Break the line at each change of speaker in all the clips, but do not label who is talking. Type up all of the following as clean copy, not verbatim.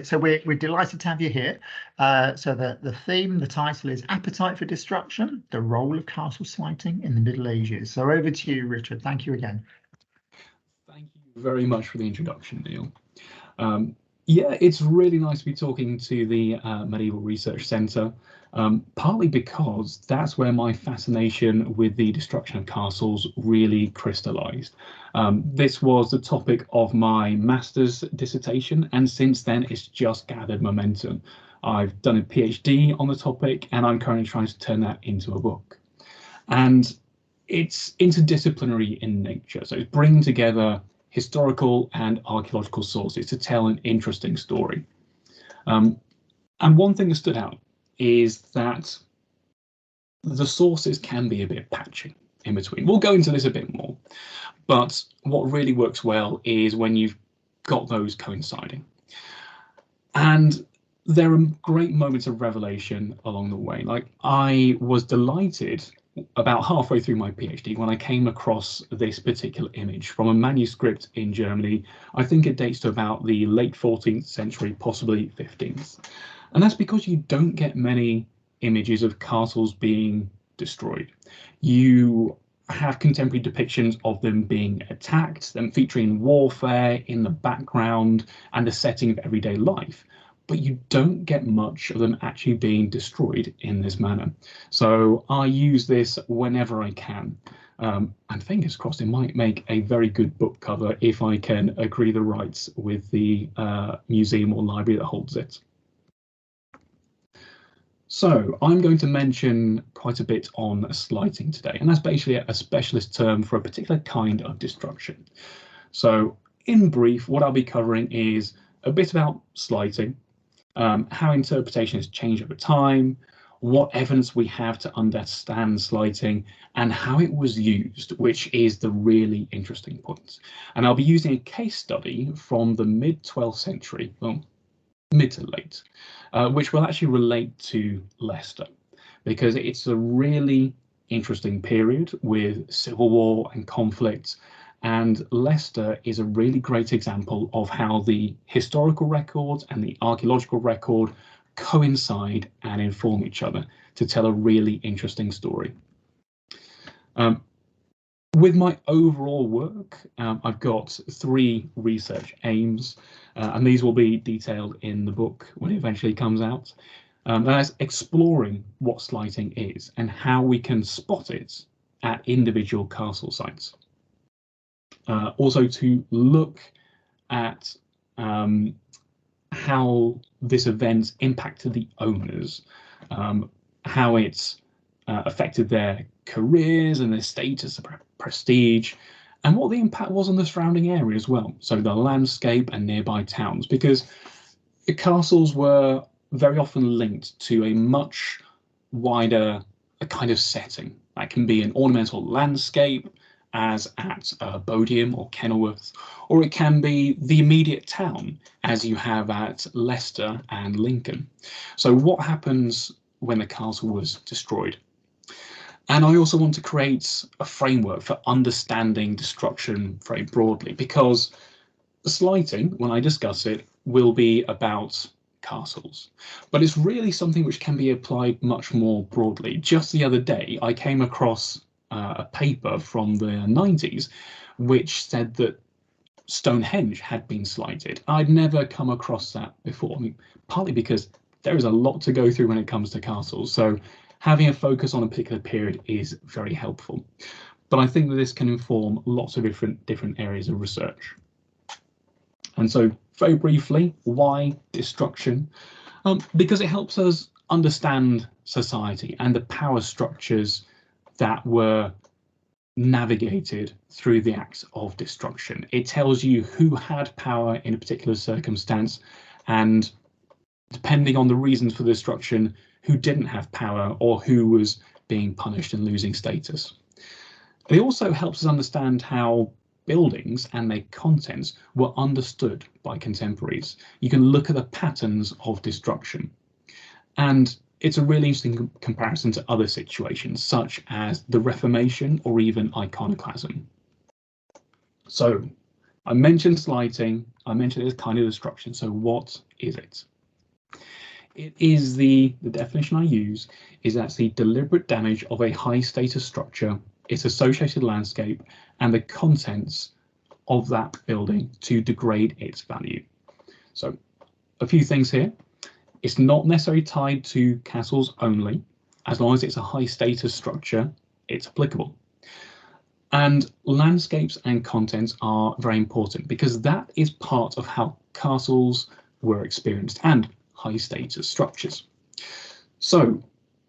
So we're delighted to have you here. So the theme, the title is Appetite for Destruction, the Role of Castle Slighting in the Middle Ages. So over to you, Richard. Thank you again.
Thank you very much for the introduction, Neil. Yeah, it's really nice to be talking to the Medieval Research Centre, partly because that's where my fascination with the destruction of castles really crystallised. This was the topic of my master's dissertation, and since then it's just gathered momentum. I've done a PhD on the topic, and I'm currently trying to turn that into a book. And it's interdisciplinary in nature, so it's bringing together historical and archaeological sources to tell an interesting story. And one thing that stood out is that the sources can be a bit patchy in between. We'll go into this a bit more, but what really works well is when you've got those coinciding. And there are great moments of revelation along the way. Like, I was delighted about halfway through my PhD when I came across this particular image from a manuscript in Germany. I think it dates to about the late 14th century, possibly 15th. And that's because you don't get many images of castles being destroyed. You have contemporary depictions of them being attacked, them featuring warfare in the background and the setting of everyday life. But you don't get much of them actually being destroyed in this manner. So I use this whenever I can. And fingers crossed, it might make a very good book cover if I can agree the rights with the museum or library that holds it. So I'm going to mention quite a bit on slighting today, and that's basically a specialist term for a particular kind of destruction. So in brief, what I'll be covering is a bit about slighting, how interpretation has changed over time, what evidence we have to understand slighting, and how it was used, which is the really interesting point. And I'll be using a case study from the mid-12th century, well, mid to late, which will actually relate to Leicester, because it's a really interesting period with civil war and conflict. And Leicester is a really great example of how the historical records and the archaeological record coincide and inform each other to tell a really interesting story. With my overall work, I've got 3 research aims, and these will be detailed in the book when it eventually comes out. That's exploring what slighting is and how we can spot it at individual castle sites. Also to look at how this event impacted the owners, how it's affected their careers and their status, prestige, and what the impact was on the surrounding area as well. So the landscape and nearby towns, because the castles were very often linked to a much wider kind of setting. That can be an ornamental landscape, as at Bodiam or Kenilworth, or it can be the immediate town, as you have at Leicester and Lincoln. So what happens when the castle was destroyed? And I also want to create a framework for understanding destruction very broadly, because slighting, when I discuss it, will be about castles, but it's really something which can be applied much more broadly. Just the other day, I came across a paper from the 90s which said that Stonehenge had been slighted. I'd never come across that before. I mean, partly because there is a lot to go through when it comes to castles, so having a focus on a particular period is very helpful. But I think that this can inform lots of different areas of research. And so, very briefly, why destruction? Because it helps us understand society and the power structures that were navigated through the acts of destruction. It tells you who had power in a particular circumstance, and depending on the reasons for the destruction, who didn't have power or who was being punished and losing status. It also helps us understand how buildings and their contents were understood by contemporaries. You can look at the patterns of destruction, and it's a really interesting comparison to other situations, such as the Reformation or even iconoclasm. So I mentioned slighting, I mentioned this kind of destruction. So what is it? It is the definition I use is that's the deliberate damage of a high status structure, its associated landscape, and the contents of that building to degrade its value. So a few things here. It's not necessarily tied to castles only. As long as it's a high status structure, it's applicable. And landscapes and contents are very important because that is part of how castles were experienced and high status structures. So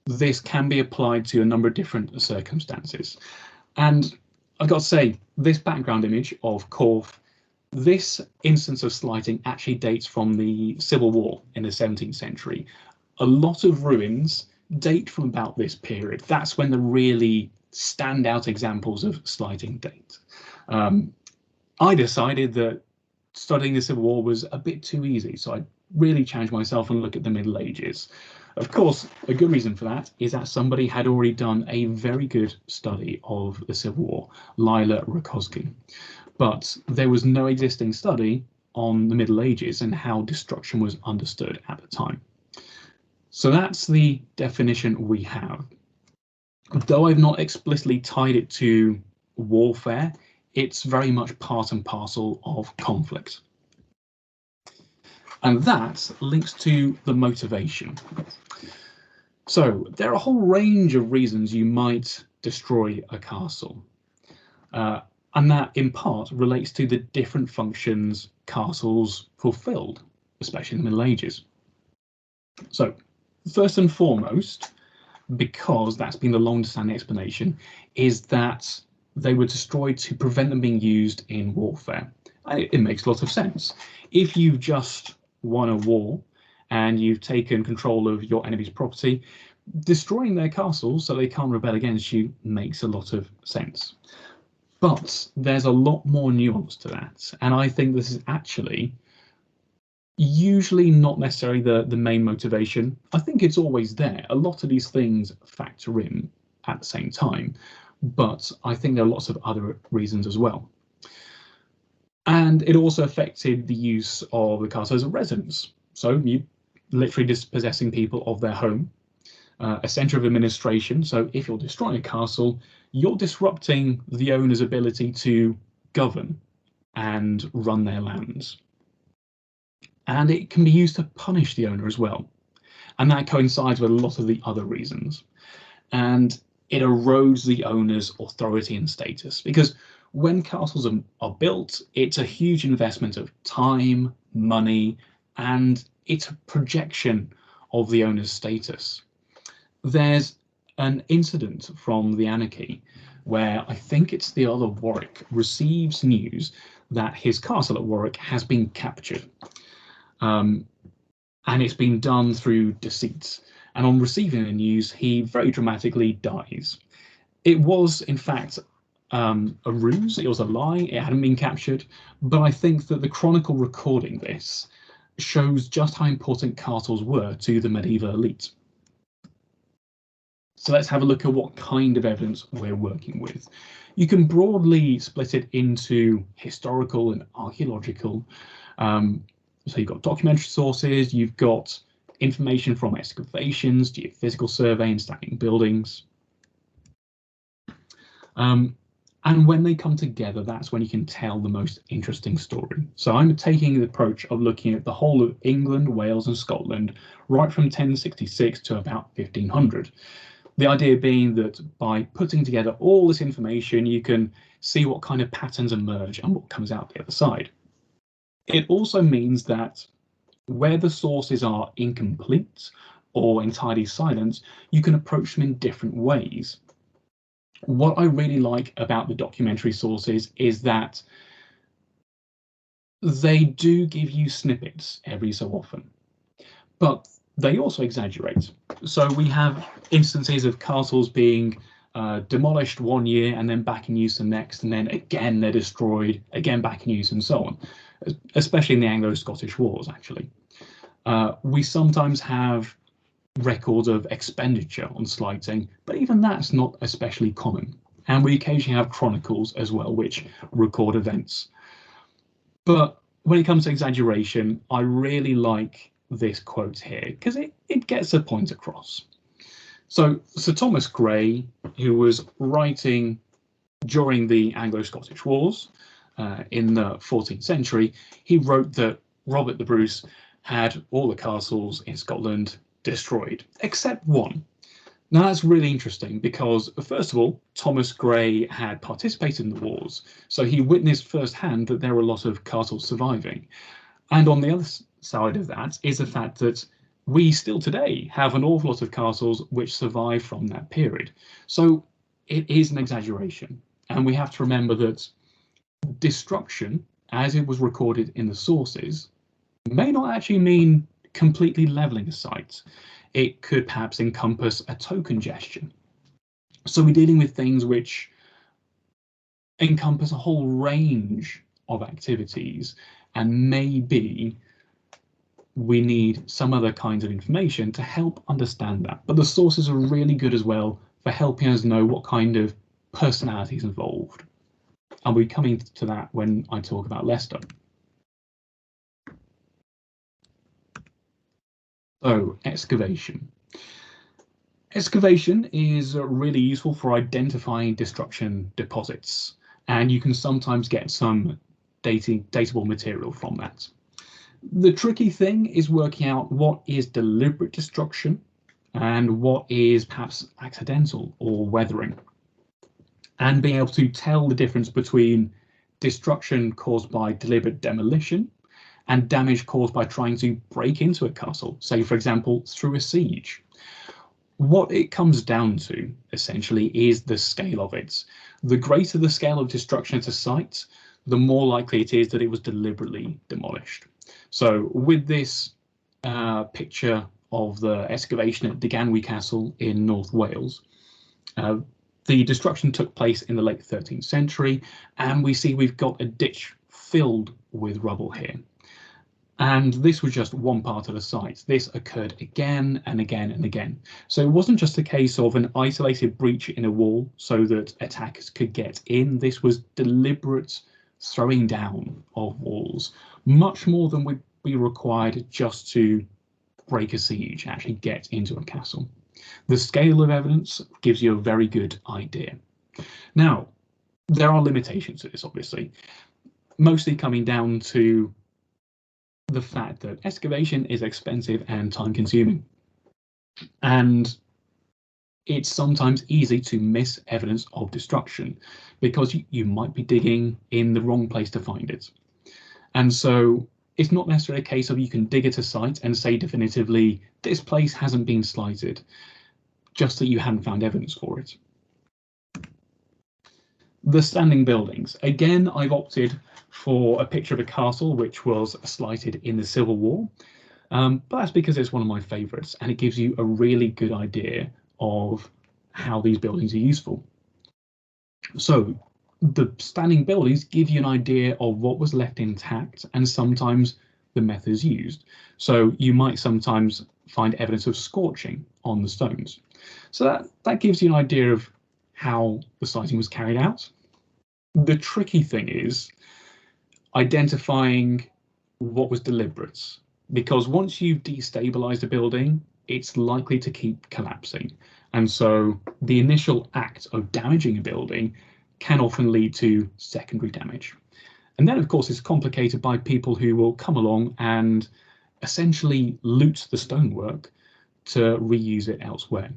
this can be applied to a number of different circumstances. And I've got to say, this background image of Corfe, this instance of slighting actually dates from the Civil War in the 17th century. A lot of ruins date from about this period. That's when the really standout examples of slighting date. I decided that studying the Civil War was a bit too easy, so I really challenged myself and look at the Middle Ages. Of course, a good reason for that is that somebody had already done a very good study of the Civil War, Lila Rakowski. But there was no existing study on the Middle Ages and how destruction was understood at the time. So that's the definition we have. Though I've not explicitly tied it to warfare, it's very much part and parcel of conflict. And that links to the motivation. So there are a whole range of reasons you might destroy a castle. And that in part relates to the different functions castles fulfilled, especially in the Middle Ages. So first and foremost, because that's been the long-standing explanation, is that they were destroyed to prevent them being used in warfare. It makes a lot of sense. If you've just won a war and you've taken control of your enemy's property, destroying their castles so they can't rebel against you makes a lot of sense. But there's a lot more nuance to that, and I think this is actually usually not necessarily the main motivation. I think it's always there. A lot of these things factor in at the same time, but I think there are lots of other reasons as well. And it also affected the use of the castle as a residence. So you literally dispossessing people of their home, a centre of administration. So if you're destroying a castle, you're disrupting the owner's ability to govern and run their lands. And it can be used to punish the owner as well. And that coincides with a lot of the other reasons. And it erodes the owner's authority and status, because when castles are built, it's a huge investment of time, money, and it's a projection of the owner's status. There's an incident from the Anarchy where I think it's the Earl of Warwick receives news that his castle at Warwick has been captured. And it's been done through deceit. And on receiving the news, he very dramatically dies. It was, in fact, a ruse. It was a lie. It hadn't been captured. But I think that the chronicle recording this shows just how important castles were to the medieval elite. So let's have a look at what kind of evidence we're working with. You can broadly split it into historical and archaeological. So you've got documentary sources, you've got information from excavations, geophysical survey and standing buildings. And when they come together, that's when you can tell the most interesting story. So I'm taking the approach of looking at the whole of England, Wales and Scotland, right from 1066 to about 1500. The idea being that by putting together all this information, you can see what kind of patterns emerge and what comes out the other side. It also means that where the sources are incomplete or entirely silent, you can approach them in different ways. What I really like about the documentary sources is that they do give you snippets every so often, but they also exaggerate. So we have instances of castles being demolished one year and then back in use the next, and then again they're destroyed, again back in use, and so on, especially in the Anglo-Scottish Wars, actually. We sometimes have records of expenditure on slighting, but even that's not especially common. And we occasionally have chronicles as well, which record events. But when it comes to exaggeration, I really like this quote here because it gets a point across. So Sir Thomas Gray, who was writing during the Anglo-Scottish Wars in the 14th century, he wrote that Robert the Bruce had all the castles in Scotland destroyed, except one. Now that's really interesting because, first of all, Thomas Gray had participated in the wars, so he witnessed firsthand that there were a lot of castles surviving. And on the other side of that is the fact that we still today have an awful lot of castles which survive from that period. So it is an exaggeration. And we have to remember that destruction, as it was recorded in the sources, may not actually mean completely levelling a site. It could perhaps encompass a token gesture. So we're dealing with things which encompass a whole range of activities, and maybe we need some other kinds of information to help understand that. But the sources are really good as well for helping us know what kind of personalities involved. I'll be coming to that when I talk about Leicester. So, excavation. Excavation is really useful for identifying destruction deposits, and you can sometimes get some datable material from that. The tricky thing is working out what is deliberate destruction and what is perhaps accidental or weathering, and being able to tell the difference between destruction caused by deliberate demolition and damage caused by trying to break into a castle, say for example through a siege. What it comes down to essentially is the scale of it. The greater the scale of destruction at a site, the more likely it is that it was deliberately demolished. So with this picture of the excavation at Deganwy Castle in North Wales, the destruction took place in the late 13th century, and we see we've got a ditch filled with rubble here. And this was just one part of the site. This occurred again and again and again. So it wasn't just a case of an isolated breach in a wall so that attackers could get in. This was deliberate throwing down of walls, much more than would be required just to break a siege, actually get into a castle. The scale of evidence gives you a very good idea. Now, there are limitations to this, obviously, mostly coming down to the fact that excavation is expensive and time consuming, and it's sometimes easy to miss evidence of destruction because you might be digging in the wrong place to find it. And so it's not necessarily a case of you can dig at a site and say definitively this place hasn't been slighted, just that you haven't found evidence for it. The standing buildings. Again, I've opted for a picture of a castle which was slighted in the Civil War, but that's because it's one of my favourites and it gives you a really good idea of how these buildings are useful. So the standing buildings give you an idea of what was left intact and sometimes the methods used. So you might sometimes find evidence of scorching on the stones. So that gives you an idea of how the sighting was carried out. The tricky thing is identifying what was deliberate, because once you've destabilized a building, it's likely to keep collapsing. And so the initial act of damaging a building can often lead to secondary damage. And then, of course, it's complicated by people who will come along and essentially loot the stonework to reuse it elsewhere.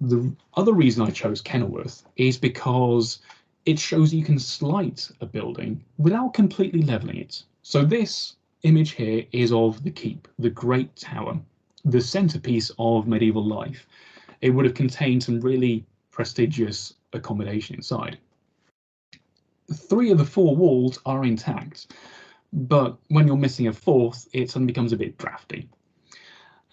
The other reason I chose Kenilworth is because it shows you can slight a building without completely levelling it. So this image here is of the keep, the Great Tower, the centrepiece of medieval life. It would have contained some really prestigious accommodation inside. 3 of the 4 walls are intact, but when you're missing a 4th, it suddenly becomes a bit drafty.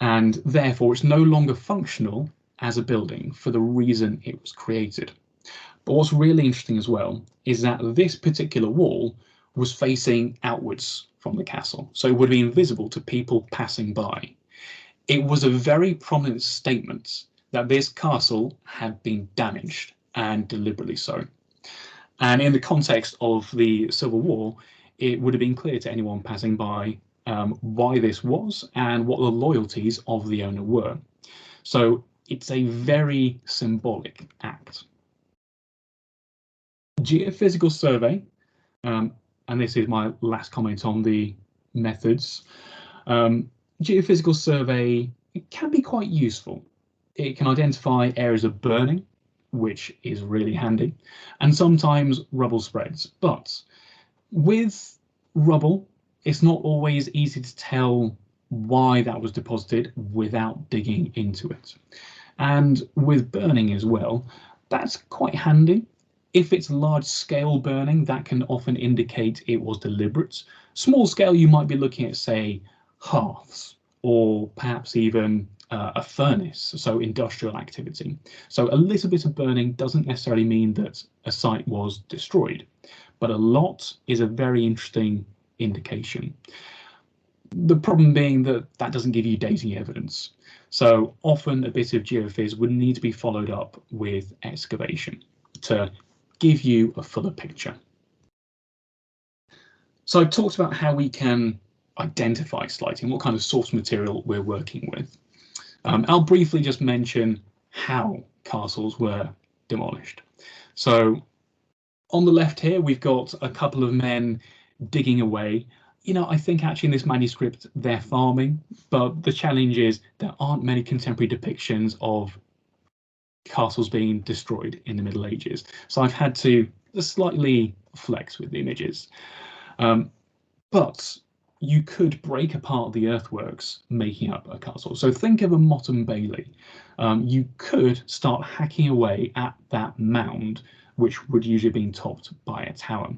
And therefore, it's no longer functional as a building for the reason it was created. But what's really interesting as well is that this particular wall was facing outwards from the castle, so it would be invisible to people passing by. It was a very prominent statement that this castle had been damaged, and deliberately so. And in the context of the Civil War, it would have been clear to anyone passing by why this was and what the loyalties of the owner were. So it's a very symbolic act. Geophysical survey, and this is my last comment on the methods. Geophysical survey, it can be quite useful. It can identify areas of burning, which is really handy, and sometimes rubble spreads. But with rubble, it's not always easy to tell why that was deposited without digging into it. And with burning as well, that's quite handy. If it's large scale burning, that can often indicate it was deliberate. Small scale, you might be looking at, say, hearths, or perhaps even a furnace, so industrial activity. So a little bit of burning doesn't necessarily mean that a site was destroyed, but a lot is a very interesting indication. The problem being that that doesn't give you dating evidence. So often a bit of geophys would need to be followed up with excavation to give you a fuller picture. So I've talked about how we can identify slighting, what kind of source material we're working with. I'll briefly just mention how castles were demolished. So on the left here, we've got a couple of men digging away. You know, I think actually in this manuscript, they're farming, but the challenge is there aren't many contemporary depictions of castles being destroyed in the Middle Ages. So I've had to slightly flex with the images. But you could break apart the earthworks making up a castle. So think of a Motte and Bailey. You could start hacking away at that mound, which would usually have been topped by a tower,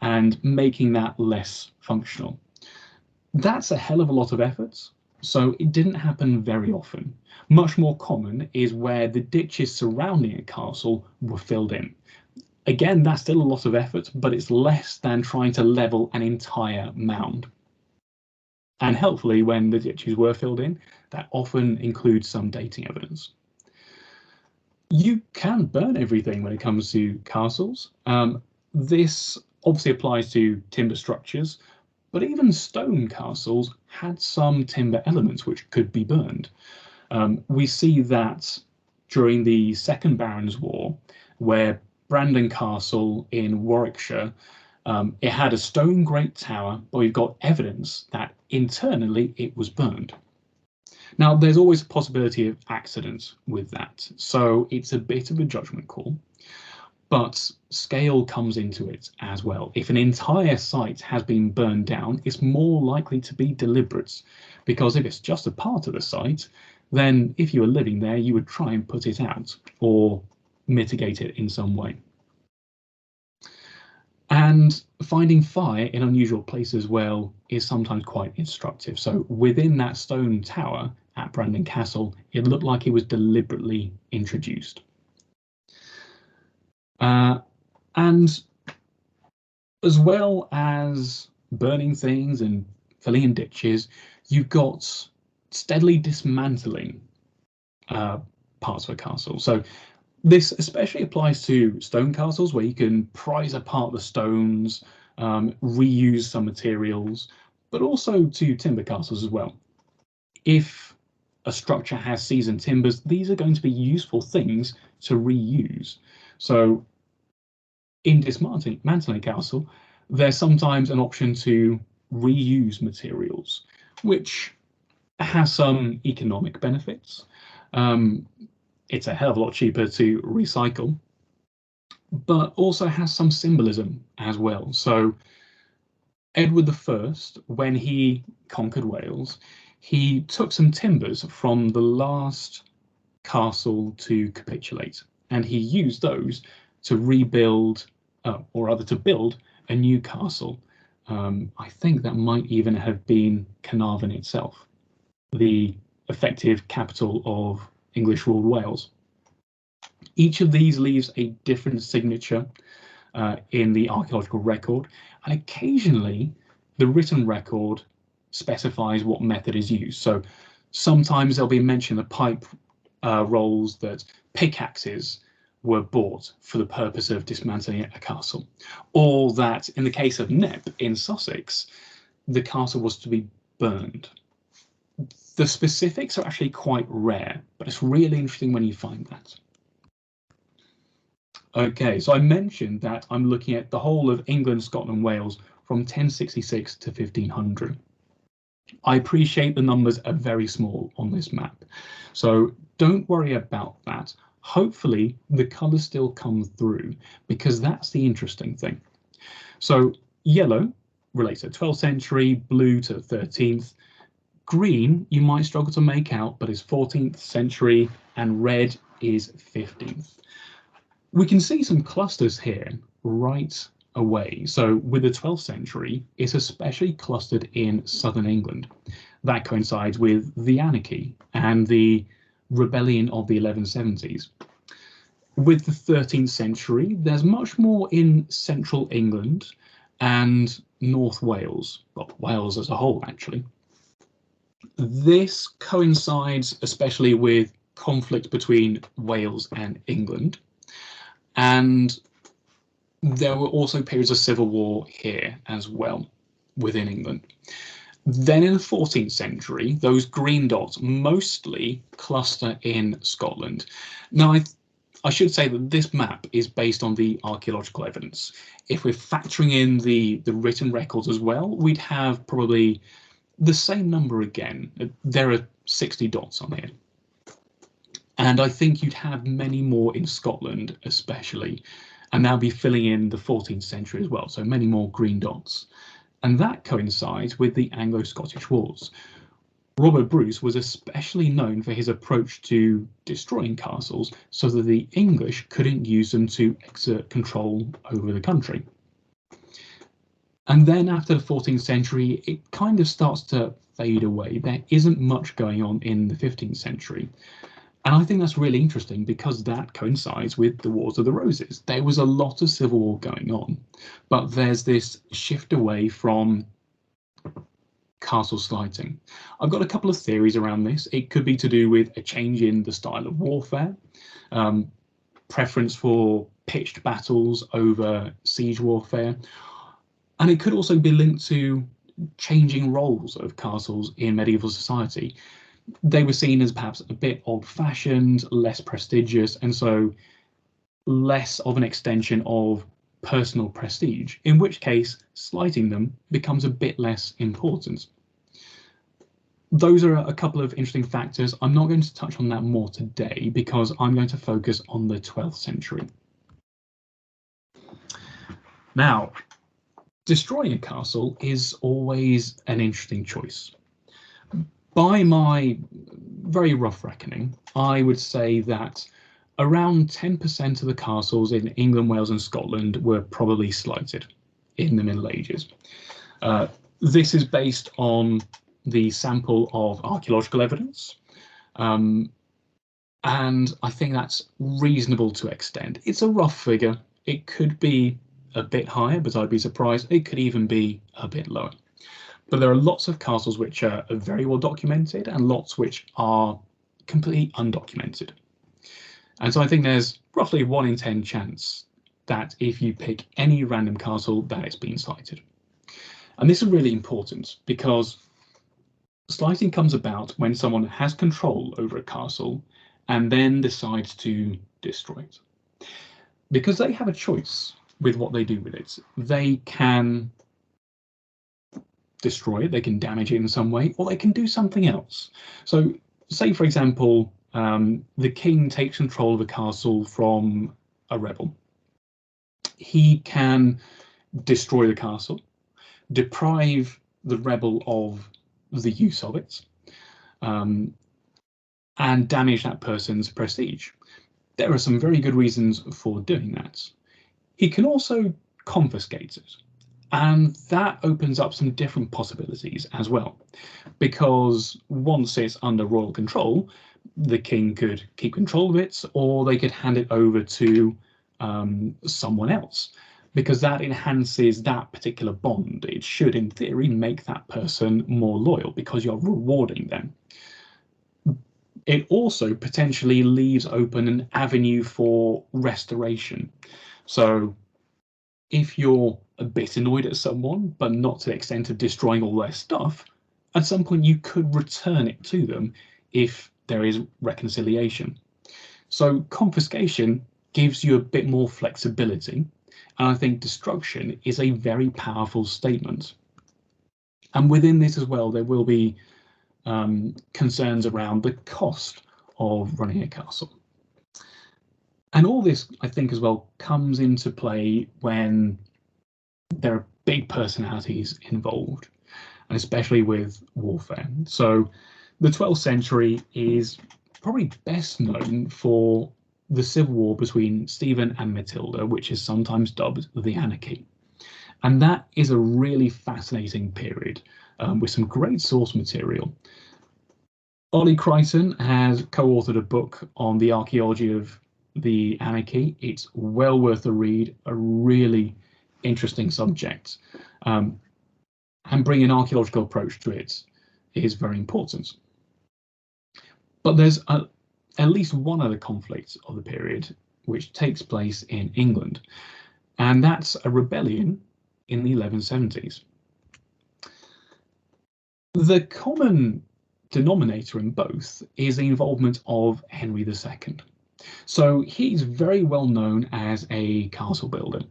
and making that less functional. That's a hell of a lot of effort, so it didn't happen very often. Much more common is where the ditches surrounding a castle were filled in. Again, that's still a lot of effort, but it's less than trying to level an entire mound. And helpfully, when the ditches were filled in, that often includes some dating evidence. You can burn everything when it comes to castles. This obviously applies to timber structures, but even stone castles had some timber elements which could be burned. We see that during the Second Barons' War, where Brandon Castle in Warwickshire, it had a stone great tower, but we've got evidence that internally it was burned. Now, there's always a possibility of accidents with that, so it's a bit of a judgment call, but scale comes into it as well. If an entire site has been burned down, it's more likely to be deliberate, because if it's just a part of the site, then if you were living there, you would try and put it out or mitigate it in some way. And finding fire in unusual places, well, is sometimes quite instructive. So within that stone tower at Brandon Castle, it looked like it was deliberately introduced. And as well as burning things and filling in ditches, you've got steadily dismantling parts of a castle. So this especially applies to stone castles, where you can prise apart the stones, reuse some materials, but also to timber castles as well. If a structure has seasoned timbers, these are going to be useful things to reuse. So in dismantling a castle, there's sometimes an option to reuse materials, which has some economic benefits. It's a hell of a lot cheaper to recycle, but also has some symbolism as well. So Edward I, when he conquered Wales, he took some timbers from the last castle to capitulate, and he used those to rebuild, or rather to build a new castle. I think that might even have been Carnarvon itself, the effective capital of English ruled Wales. Each of these leaves a different signature in the archaeological record, and occasionally the written record specifies what method is used. So sometimes there'll be mention of pipe rolls that pickaxes were bought for the purpose of dismantling a castle, or that in the case of Knepp in Sussex, the castle was to be burned. The specifics are actually quite rare, but it's really interesting when you find that. Okay, so I mentioned that I'm looking at the whole of England, Scotland, and Wales from 1066 to 1500. I appreciate the numbers are very small on this map, so don't worry about that. Hopefully the colours still come through, because that's the interesting thing. So yellow relates to 12th century, blue to the 13th, green you might struggle to make out but is 14th century, and red is 15th. We can see some clusters here right away. So with the 12th century, it's especially clustered in southern England. That coincides with the anarchy and the rebellion of the 1170s. With the 13th century, there's much more in central England and North Wales, well, Wales as a whole actually. This coincides especially with conflict between Wales and England, and there were also periods of civil war here as well within England. Then in the 14th century, those green dots mostly cluster in Scotland. Now, I should say that this map is based on the archaeological evidence. If we're factoring in the written records as well, we'd have probably the same number again. There are 60 dots on here. And I think you'd have many more in Scotland especially, and that'll be filling in the 14th century as well, so many more green dots. And that coincides with the Anglo-Scottish Wars. Robert Bruce was especially known for his approach to destroying castles so that the English couldn't use them to exert control over the country. And then after the 14th century, it kind of starts to fade away. There isn't much going on in the 15th century. And I think that's really interesting because that coincides with the Wars of the Roses. There was a lot of civil war going on, but there's this shift away from castle slighting. I've got a couple of theories around this. It could be to do with a change in the style of warfare, preference for pitched battles over siege warfare, and it could also be linked to changing roles of castles in medieval society. They were seen as perhaps a bit old-fashioned, less prestigious, and so less of an extension of personal prestige, in which case slighting them becomes a bit less important. Those are a couple of interesting factors. I'm not going to touch on that more today because I'm going to focus on the 12th century. Now, destroying a castle is always an interesting choice. By my very rough reckoning, I would say that around 10% of the castles in England, Wales and Scotland were probably slighted in the Middle Ages. This is based on the sample of archaeological evidence, and I think that's reasonable to extend. It's a rough figure. It could be a bit higher, but I'd be surprised. It could even be a bit lower. But there are lots of castles which are very well documented and lots which are completely undocumented. And so I think there's roughly 1 in 10 chance that if you pick any random castle that it's been slighted. And this is really important because slighting comes about when someone has control over a castle and then decides to destroy it. Because they have a choice with what they do with it. They can destroy it, they can damage it in some way, or they can do something else. So say, for example, the king takes control of a castle from a rebel. He can destroy the castle, deprive the rebel of the use of it, and damage that person's prestige. There are some very good reasons for doing that. He can also confiscate it. And that opens up some different possibilities as well, because once it's under royal control, the king could keep control of it, or they could hand it over to someone else, because that enhances that particular bond. It should, in theory, make that person more loyal because you're rewarding them. it also potentially leaves open an avenue for restoration. So if you're a bit annoyed at someone, but not to the extent of destroying all their stuff, at some point you could return it to them if there is reconciliation. So confiscation gives you a bit more flexibility, and I think destruction is a very powerful statement. And within this as well, there will be concerns around the cost of running a castle. And all this, I think, as well, comes into play when there are big personalities involved, and especially with warfare. So the 12th century is probably best known for the civil war between Stephen and Matilda, which is sometimes dubbed the Anarchy. And that is a really fascinating period with some great source material. Ollie Crichton has co-authored a book on the archaeology of the Anarchy. It's well worth a read, a really interesting subject. And bringing an archaeological approach to it is very important. But there's at least one other conflict of the period which takes place in England, and that's a rebellion in the 1170s. The common denominator in both is the involvement of Henry II. So he's very well known as a castle builder.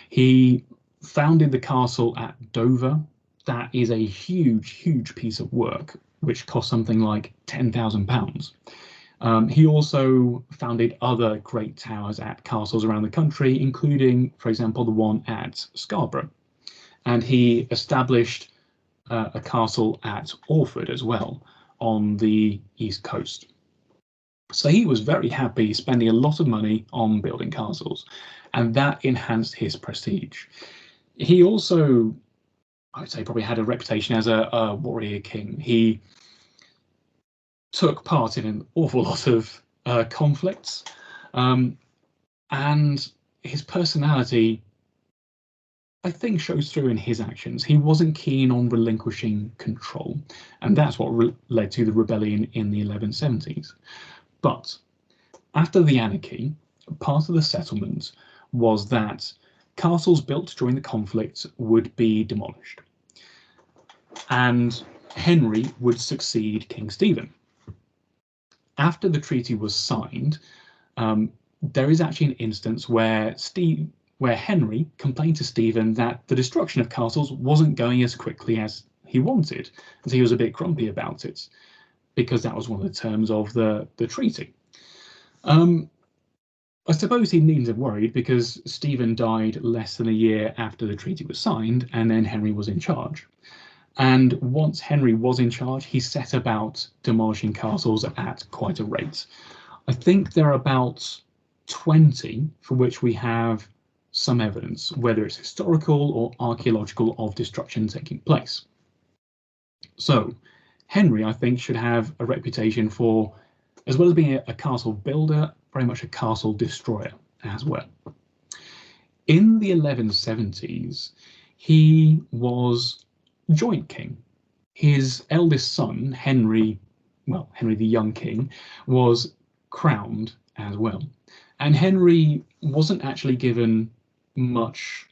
He founded the castle at Dover. That is a huge piece of work, which cost something like £10,000. He also founded other great towers at castles around the country, including, for example, the one at Scarborough. And he established a castle at Orford as well on the east coast. So he was very happy spending a lot of money on building castles, and that enhanced his prestige. He also, I would say, probably had a reputation as a warrior king. He took part in an awful lot of conflicts, and his personality, I think, shows through in his actions. He wasn't keen on relinquishing control, and that's what led to the rebellion in the 1170s. But after the Anarchy, part of the settlement was that castles built during the conflict would be demolished, and Henry would succeed King Stephen. After the treaty was signed, there is actually an instance where Henry complained to Stephen that the destruction of castles wasn't going as quickly as he wanted, and he was a bit grumpy about it, because that was one of the terms of the treaty. I suppose he needn't have worried, because Stephen died less than a year after the treaty was signed, and then Henry was in charge. And once Henry was in charge, he set about demolishing castles at quite a rate. I think there are about 20 for which we have some evidence, whether it's historical or archaeological, of destruction taking place. So Henry, I think, should have a reputation for, as well as being a castle builder, very much a castle destroyer as well. In the 1170s, he was joint king. His eldest son, Henry the Young King, was crowned as well. And Henry wasn't actually given much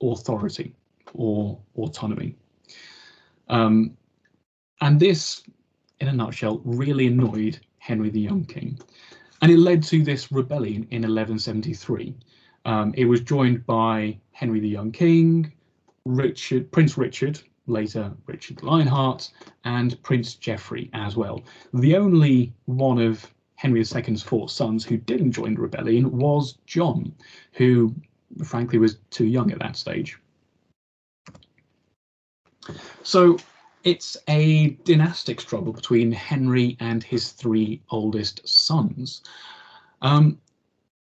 authority or autonomy. And this, in a nutshell, really annoyed Henry the Young King. And it led to this rebellion in 1173. It was joined by Henry the Young King, Prince Richard, later Richard Lionheart, and Prince Geoffrey as well. The only one of Henry II's 4 sons who didn't join the rebellion was John, who frankly was too young at that stage. So it's a dynastic struggle between Henry and his 3 oldest sons. And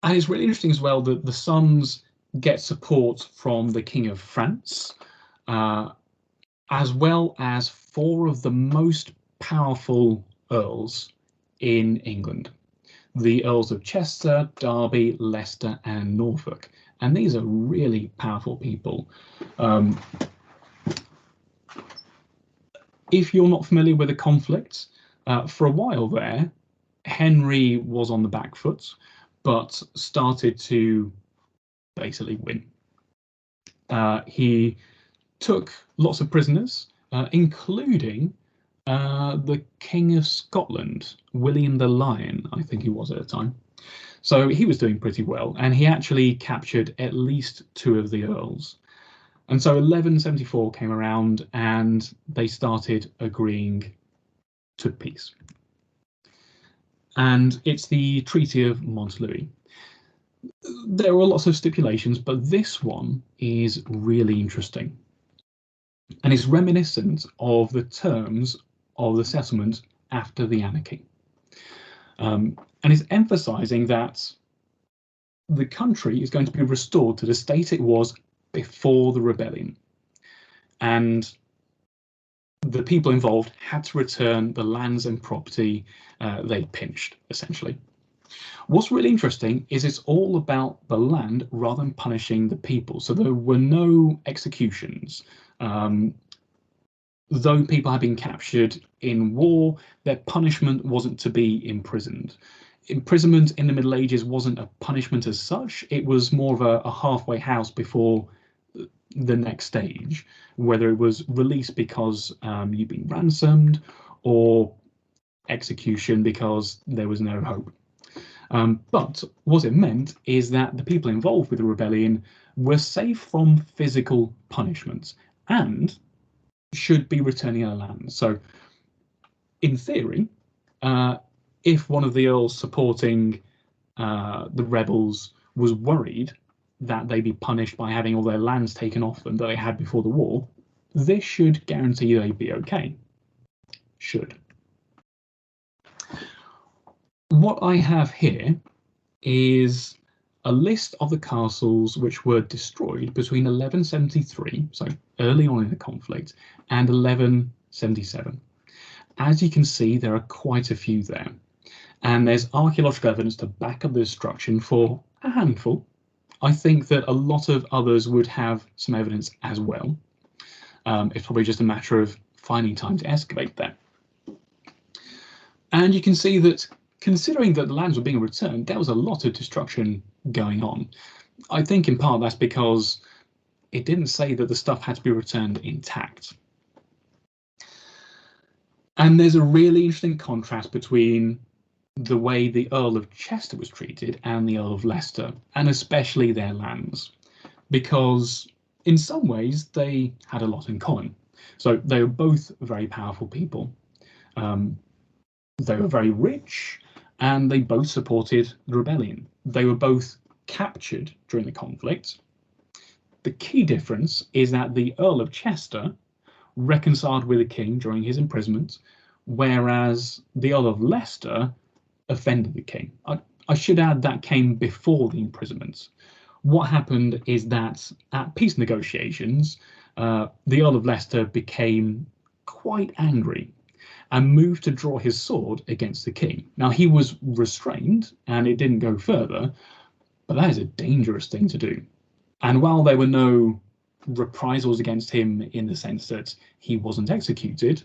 it's really interesting as well that the sons get support from the King of France, as well as 4 of the most powerful earls in England, the Earls of Chester, Derby, Leicester, and Norfolk. And these are really powerful people. If you're not familiar with the conflict, for a while there, Henry was on the back foot, but started to basically win. He took lots of prisoners, including the King of Scotland, William the Lion, I think he was at the time. So he was doing pretty well, and he actually captured at least 2 of the earls. And so 1174 came around, and they started agreeing to peace. And it's the Treaty of Montlouis. There were lots of stipulations, but this one is really interesting. And it's reminiscent of the terms of the settlement after the anarchy. And it's emphasizing that the country is going to be restored to the state it was before the rebellion. And the people involved had to return the lands and property they pinched, essentially. What's really interesting is it's all about the land rather than punishing the people. So there were no executions. Though people had been captured in war, their punishment wasn't to be imprisoned. Imprisonment in the Middle Ages wasn't a punishment as such. It was more of a halfway house before the next stage, whether it was release because you'd been ransomed or execution because there was no hope. But what it meant is that the people involved with the rebellion were safe from physical punishments and should be returning their land. So in theory, if one of the earls supporting the rebels was worried that they'd be punished by having all their lands taken off them that they had before the war, this should guarantee they'd be okay. Should. What I have here is a list of the castles which were destroyed between 1173, so early on in the conflict, and 1177. As you can see, there are quite a few there, and there's archaeological evidence to back up the destruction for a handful. I think that a lot of others would have some evidence as well. It's probably just a matter of finding time to excavate them. And you can see that considering that the lands were being returned, there was a lot of destruction going on. I think in part that's because it didn't say that the stuff had to be returned intact. And there's a really interesting contrast between the way the Earl of Chester was treated and the Earl of Leicester, and especially their lands, because in some ways they had a lot in common. So they were both very powerful people. They were very rich, and they both supported the rebellion. They were both captured during the conflict. The key difference is that the Earl of Chester reconciled with the king during his imprisonment, whereas the Earl of Leicester offended the king. I should add that came before the imprisonment. What happened is that at peace negotiations, the Earl of Leicester became quite angry and moved to draw his sword against the king. Now, he was restrained and it didn't go further, but that is a dangerous thing to do. And while there were no reprisals against him in the sense that he wasn't executed,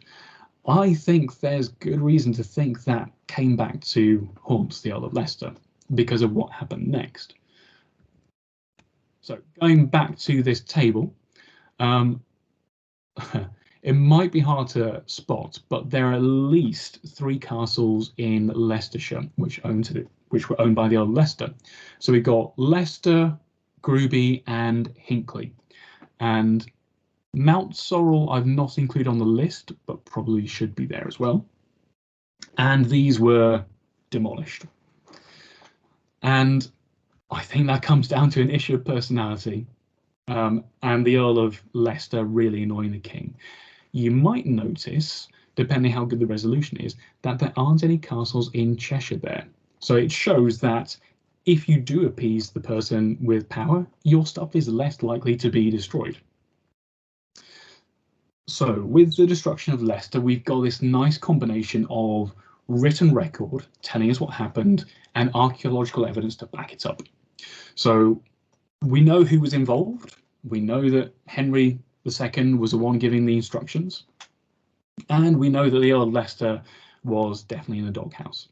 I think there's good reason to think that came back to haunt the Earl of Leicester because of what happened next. So going back to this table, it might be hard to spot, but there are at least 3 castles in Leicestershire which were owned by the Earl of Leicester. So we've got Leicester, Gruby, and Hinckley. And Mount Sorrel I've not included on the list, but probably should be there as well. And these were demolished. And I think that comes down to an issue of personality, and the Earl of Leicester really annoying the king. You might notice, depending how good the resolution is, that there aren't any castles in Cheshire there. So it shows that if you do appease the person with power, your stuff is less likely to be destroyed. So with the destruction of Leicester, we've got this nice combination of written record telling us what happened and archaeological evidence to back it up. So we know who was involved. We know that Henry II was the one giving the instructions. And we know that the Earl of Leicester was definitely in the doghouse.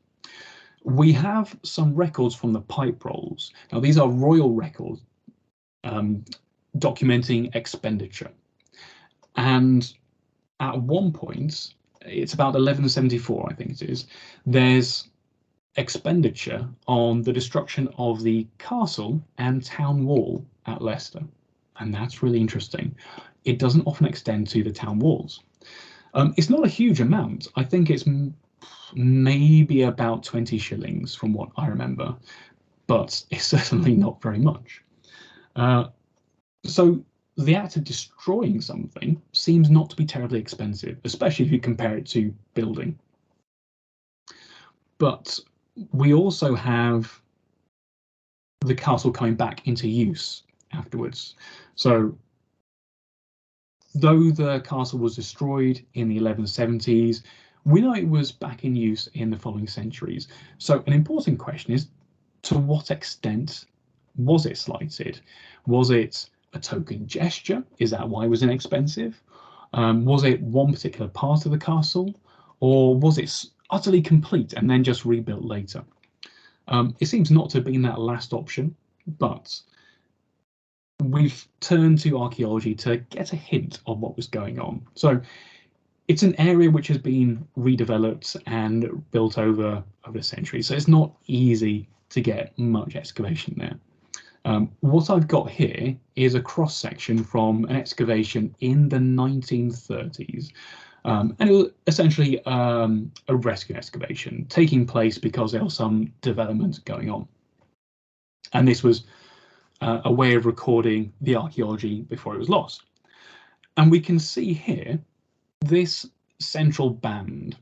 we have some records from the pipe rolls. Now, these are royal records documenting expenditure. And at one point, it's about 1174, I think it is, there's expenditure on the destruction of the castle and town wall at Leicester. And that's really interesting. It doesn't often extend to the town walls. It's not a huge amount. I think it's maybe about 20 shillings from what I remember, but it's certainly not very much. So the act of destroying something seems not to be terribly expensive, especially if you compare it to building. But we also have the castle coming back into use afterwards. So though the castle was destroyed in the 1170s, we know it was back in use in the following centuries. So an important question is, to what extent was it slighted? Was it a token gesture? Is that why it was inexpensive? Was it one particular part of the castle? Or was it utterly complete and then just rebuilt later? It seems not to have been that last option, but we've turned to archaeology to get a hint of what was going on. So it's an area which has been redeveloped and built over the centuries, so it's not easy to get much excavation there. What I've got here is a cross-section from an excavation in the 1930s, and it was essentially a rescue excavation taking place because there was some development going on. And this was a way of recording the archaeology before it was lost. And we can see here this central band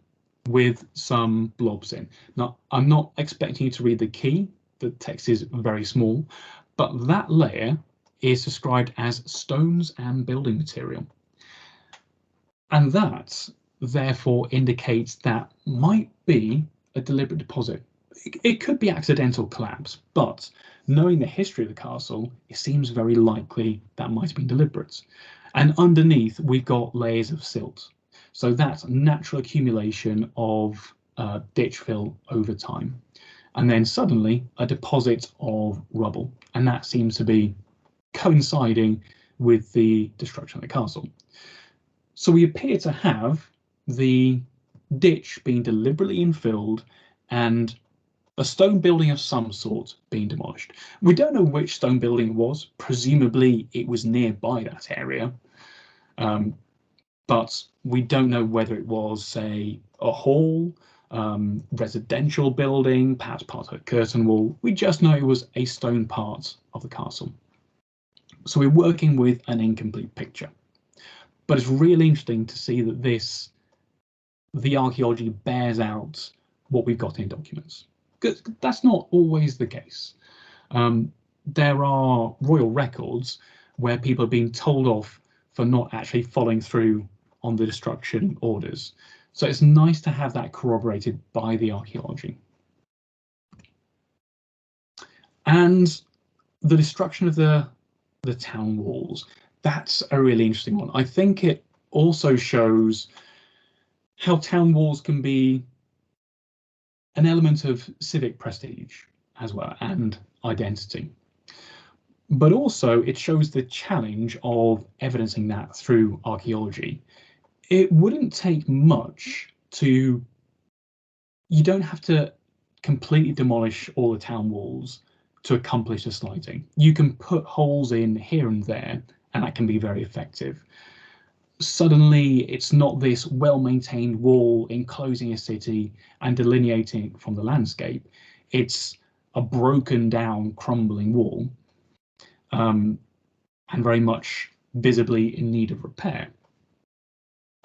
with some blobs in. Now, I'm not expecting you to read the key. The text is very small, but that layer is described as stones and building material. And that therefore indicates that might be a deliberate deposit. It could be accidental collapse, but knowing the history of the castle, it seems very likely that might have been deliberate. And underneath, we've got layers of silt. So that's natural accumulation of ditch fill over time. And then suddenly a deposit of rubble. And that seems to be coinciding with the destruction of the castle. So we appear to have the ditch being deliberately infilled and a stone building of some sort being demolished. We don't know which stone building it was. Presumably it was nearby that area. But we don't know whether it was, say, a hall, residential building, perhaps part of a curtain wall. We just know it was a stone part of the castle. So we're working with an incomplete picture. But it's really interesting to see that the archaeology bears out what we've got in documents. Because that's not always the case. There are royal records where people are being told off for not actually following through on the destruction orders. So it's nice to have that corroborated by the archaeology. And the destruction of the town walls, that's a really interesting one. I think it also shows how town walls can be an element of civic prestige as well, and identity. But also it shows the challenge of evidencing that through archaeology. It wouldn't take much you don't have to completely demolish all the town walls to accomplish the slighting. You can put holes in here and there, and that can be very effective. Suddenly, it's not this well-maintained wall enclosing a city and delineating it from the landscape. It's a broken down, crumbling wall, and very much visibly in need of repair.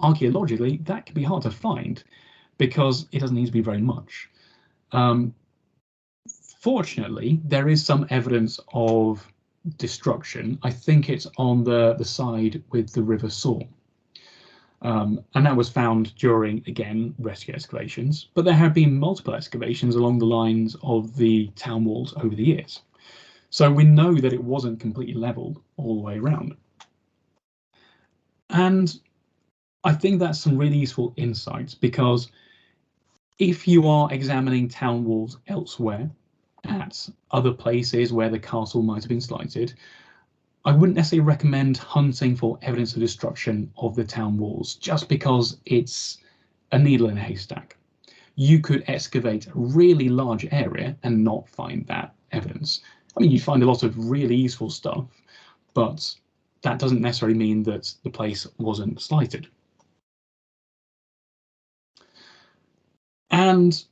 Archaeologically, that can be hard to find because it doesn't need to be very much. Fortunately, there is some evidence of destruction. I think it's on the side with the River Soar. And that was found during, again, rescue excavations, but there have been multiple excavations along the lines of the town walls over the years. So we know that it wasn't completely leveled all the way around. And I think that's some really useful insights, because If you are examining town walls elsewhere, at other places where the castle might have been slighted, I wouldn't necessarily recommend hunting for evidence of destruction of the town walls, just because it's a needle in a haystack. You could excavate a really large area and not find that evidence. I mean, you'd find a lot of really useful stuff, but that doesn't necessarily mean that the place wasn't slighted. And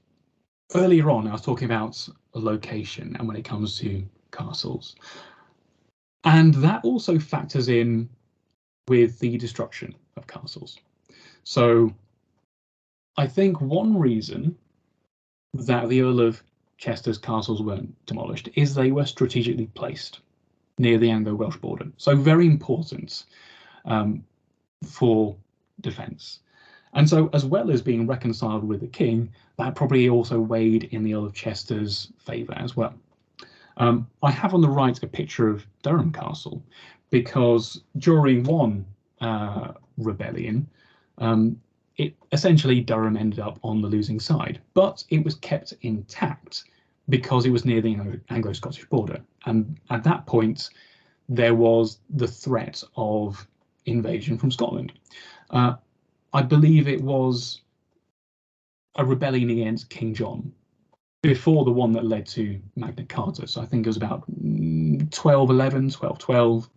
earlier on, I was talking about a location and when it comes to castles. And that also factors in with the destruction of castles. So I think one reason that the Earl of Chester's castles weren't demolished is they were strategically placed near the Anglo-Welsh border. So very important for defence. And so, as well as being reconciled with the king, that probably also weighed in the Earl of Chester's favour as well. I have on the right a picture of Durham Castle, because during one rebellion, it essentially Durham ended up on the losing side, but it was kept intact because it was near the Anglo-Scottish border. And at that point, there was the threat of invasion from Scotland. I believe it was a rebellion against King John before the one that led to Magna Carta. So I think it was about 1211, 1212.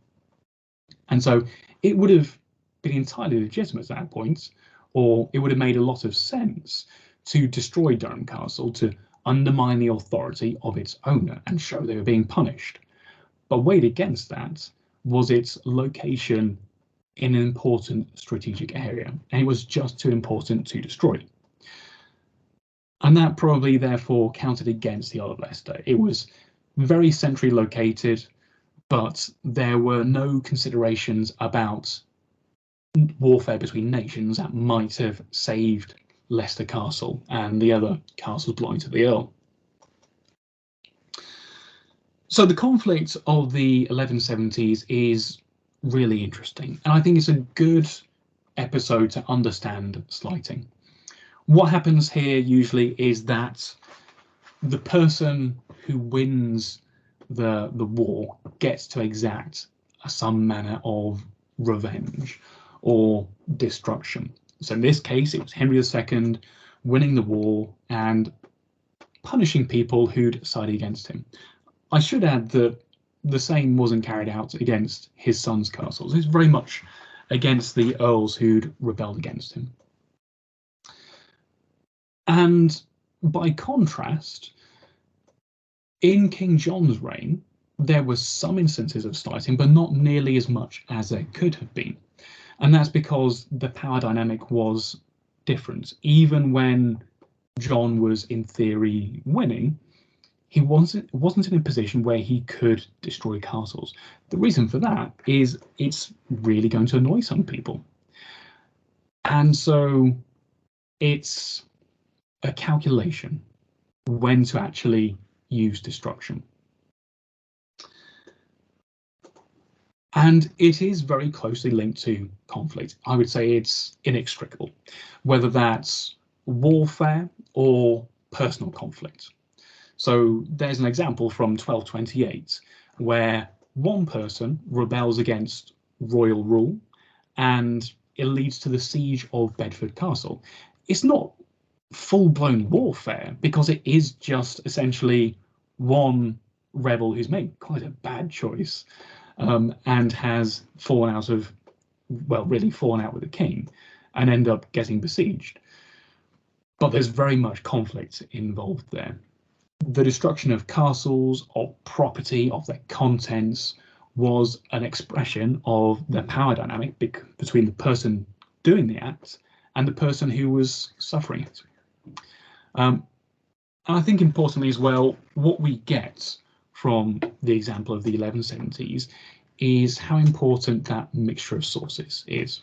And so it would have been entirely legitimate at that point, or it would have made a lot of sense to destroy Durham Castle to undermine the authority of its owner and show they were being punished. But weighed against that was its location in an important strategic area, and it was just too important to destroy. And that probably therefore counted against the Earl of Leicester. It was very centrally located, but there were no considerations about warfare between nations that might have saved Leicester Castle and the other castles belonging to the Earl. So the conflict of the 1170s is really interesting, and I think it's a good episode to understand slighting. What happens here usually is that the person who wins the war gets to exact some manner of revenge or destruction. So in this case, it was Henry II winning the war and punishing people who'd sided against him. I should add that the same wasn't carried out against his son's castles. It's very much against the earls who'd rebelled against him. And by contrast, in King John's reign, there were some instances of slighting, but not nearly as much as there could have been. And that's because the power dynamic was different. Even when John was in theory winning, he wasn't in a position where he could destroy castles. The reason for that is it's really going to annoy some people. And so it's a calculation when to actually use destruction. And it is very closely linked to conflict. I would say it's inextricable, whether that's warfare or personal conflict. So there's an example from 1228 where one person rebels against royal rule and it leads to the siege of Bedford Castle. It's not full-blown warfare because it is just essentially one rebel who's made quite a bad choice and has fallen out with the king and end up getting besieged. But there's very much conflict involved there. The destruction of castles, of property, of their contents was an expression of the power dynamic between the person doing the act and the person who was suffering it. And I think importantly as well, what we get from the example of the 1170s is how important that mixture of sources is.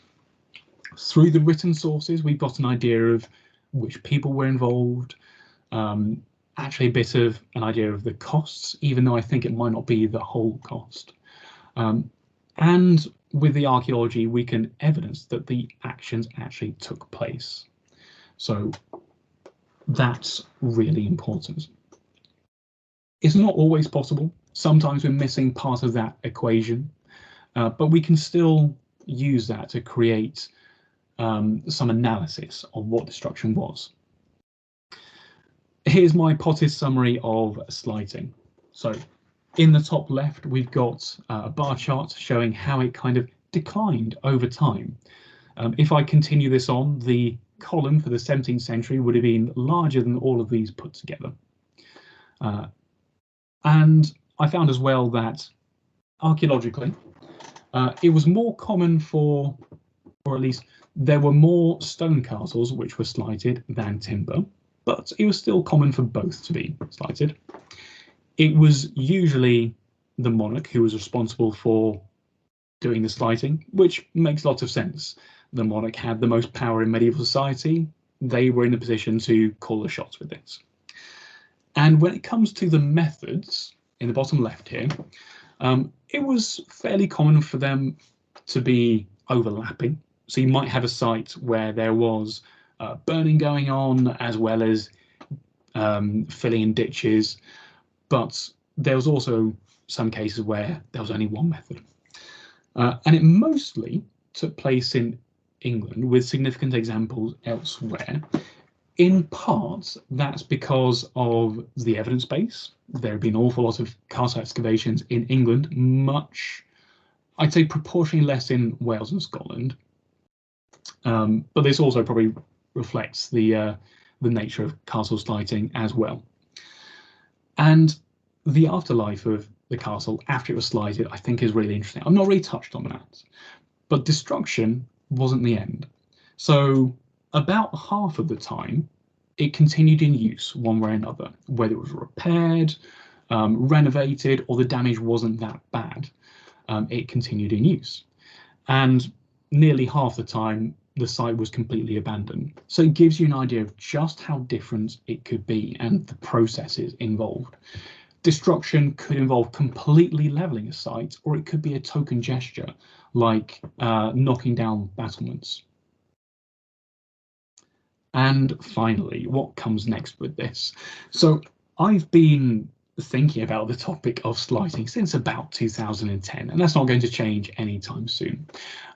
Through the written sources, we've got an idea of which people were involved, actually a bit of an idea of the costs, even though I think it might not be the whole cost. And with the archaeology, we can evidence that the actions actually took place. So That's really important. It's not always possible. Sometimes we're missing part of that equation, but we can still use that to create some analysis of what destruction was. Here's my potted summary of slighting. So in the top left, we've got a bar chart showing how it kind of declined over time. If I continue this on, the column for the 17th century would have been larger than all of these put together. And I found as well that archaeologically, it was more common for, or at least there were more stone castles which were slighted than timber, but it was still common for both to be slighted. It was usually the monarch who was responsible for doing the slighting, which makes lots of sense. The monarch had the most power in medieval society. They were in a position to call the shots with this. And when it comes to the methods, in the bottom left here, it was fairly common for them to be overlapping. So you might have a site where there was burning going on, as well as filling in ditches, but there was also some cases where there was only one method. And it mostly took place in England, with significant examples elsewhere. In part, that's because of the evidence base. There have been an awful lot of castle excavations in England, much, I'd say proportionally less in Wales and Scotland. But this also probably reflects the nature of castle slighting as well. And the afterlife of the castle after it was slighted, I think, is really interesting. I've not really touched on that, but destruction wasn't the end. So about half of the time, it continued in use one way or another, whether it was repaired, renovated, or the damage wasn't that bad. It continued in use. And nearly half the time, the site was completely abandoned. So it gives you an idea of just how different it could be and the processes involved. Destruction could involve completely leveling a site, or it could be a token gesture, like knocking down battlements. And finally, what comes next with this? So I've been thinking about the topic of slighting since about 2010, and that's not going to change anytime soon.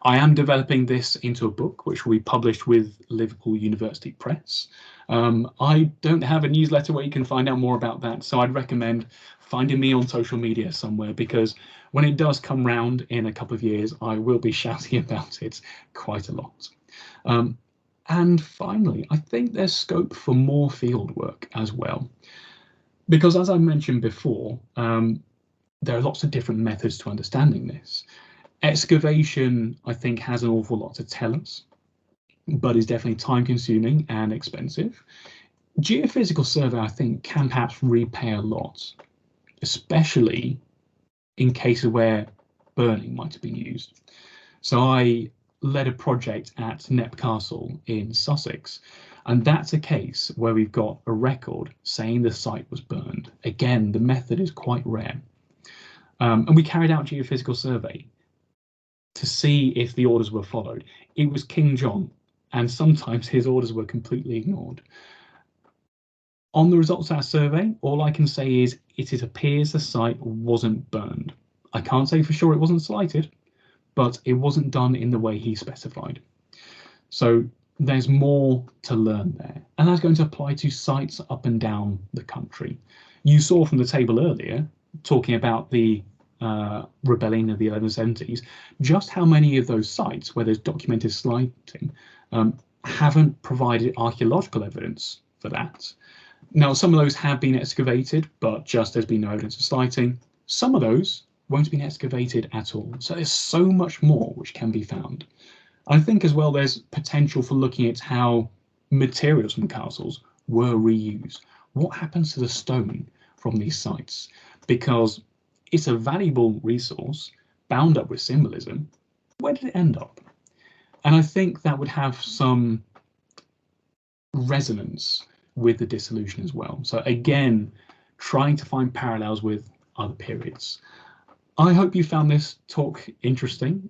I am developing this into a book which will be published with Liverpool University Press. I don't have a newsletter where you can find out more about that, so I'd recommend finding me on social media somewhere, because when it does come round in a couple of years, I will be shouting about it quite a lot. And finally, I think there's scope for more field work as well. Because as I mentioned before, there are lots of different methods to understanding this. Excavation, I think, has an awful lot to tell us, but is definitely time consuming and expensive. Geophysical survey, I think, can perhaps repay a lot, especially in cases where burning might have been used. So I led a project at Knepp Castle in Sussex, and that's a case where we've got a record saying the site was burned. Again, the method is quite rare. And we carried out geophysical survey to see if the orders were followed. It was King John, and sometimes his orders were completely ignored. On the results of our survey, all I can say is it appears the site wasn't burned. I can't say for sure it wasn't slighted, but it wasn't done in the way he specified. So there's more to learn there, and that's going to apply to sites up and down the country. You saw from the table earlier, talking about the rebellion of the 1170s, just how many of those sites where there's documented slighting haven't provided archaeological evidence for that. Now, some of those have been excavated, but just there's been no evidence of slighting. Some of those won't have been excavated at all. So there's so much more which can be found. I think as well there's potential for looking at how materials from castles were reused. What happens to the stone from these sites? Because it's a valuable resource bound up with symbolism. Where did it end up? And I think that would have some resonance with the dissolution as well. So again, trying to find parallels with other periods. I hope you found this talk interesting.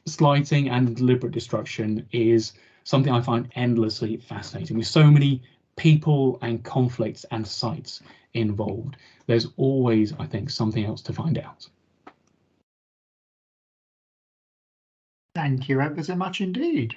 Slighting and deliberate destruction is something I find endlessly fascinating, with so many people and conflicts and sites involved. There's always, I think, something else to find out.
Thank you ever so much indeed.